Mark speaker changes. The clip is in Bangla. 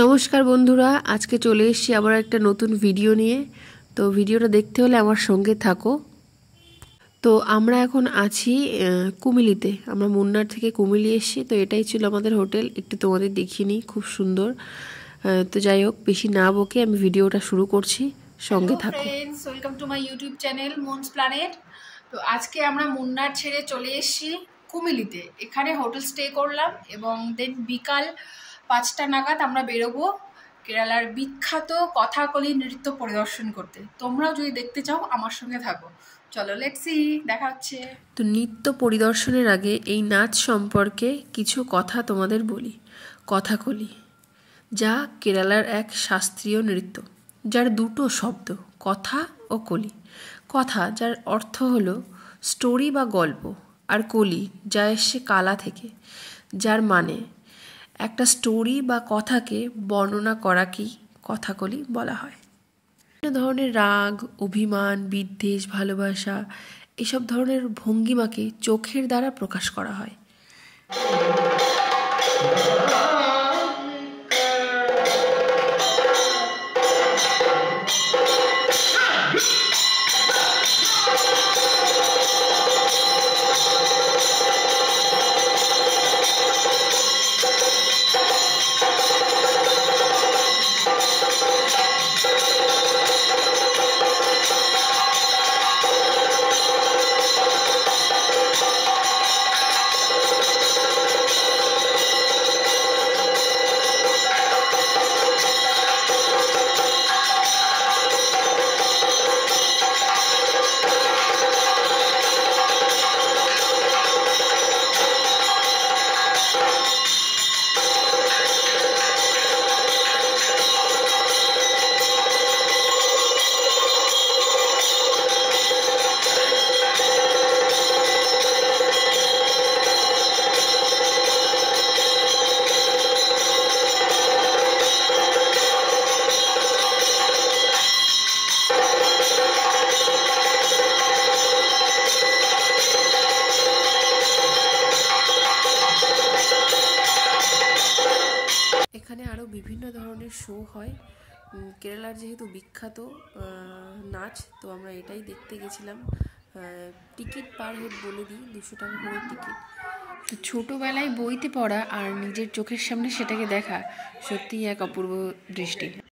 Speaker 1: নমস্কার বন্ধুরা, আজকে চলে এসেছি আবার একটা নতুন ভিডিও নিয়ে। তো ভিডিওটা দেখতে হলে আমার সঙ্গে থাকো। তো আমরা এখন আছি কুমিলিতে। আমরা মুন্নার থেকে কুমিলি এসেছি। তো এটাই ছিল আমাদের হোটেল, একটু তোমাদের দেখিয়ে নিই, খুব সুন্দর। তো যাই হোক, বেশি না বকে আমি ভিডিওটা শুরু করছি, সঙ্গে থাকো।
Speaker 2: Friends, welcome to my YouTube channel moons planet. তো আজকে আমরা মুন্নার ছেড়ে চলে এসেছি কুমিলিতে। এখানে হোটেল স্টে করলাম এবং দেন বিকাল 5টা নাগাদ আমরা বেরোবো কেরালার বিখ্যাত কথাকলি নৃত্য পরিদর্শন করতে। তোমরাও যদি দেখতে চাও আমার সঙ্গে থাকো। চলো, লেটস সি, দেখা হচ্ছে।
Speaker 1: তো নৃত্য পরিদর্শনের আগে এই নাচ সম্পর্কে কিছু কথা তোমাদের বলি। কথাকলি, যা কেরালার এক শাস্ত্রীয় নৃত্য, যার দুটো শব্দ, কথা ও কলি। কথা, যার অর্থ হলো স্টোরি বা গল্প, আর কলি, যা এসছে কালা থেকে, যার মানে একটা স্টোরি বা কথাকে বর্ণনা করাকেই কথাকলি বলা হয়। বিভিন্ন ধরনের রাগ, অভিমান, বিদ্বেষ, ভালোবাসা, এসব ধরনের ভঙ্গিমাকে চোখের দ্বারা প্রকাশ করা হয়। এখানে আরও বিভিন্ন ধরনের শো হয়। কেরালার যেহেতু বিখ্যাত নাচ, তো আমরা এটাই দেখতে গেছিলাম। টিকিট পার হেড বলে দিই, 200 টাকা করে টিকিট। তো ছোটোবেলায় বইতে পড়া আর নিজের চোখের সামনে সেটাকে দেখা সত্যিই এক অপূর্ব দৃষ্টি।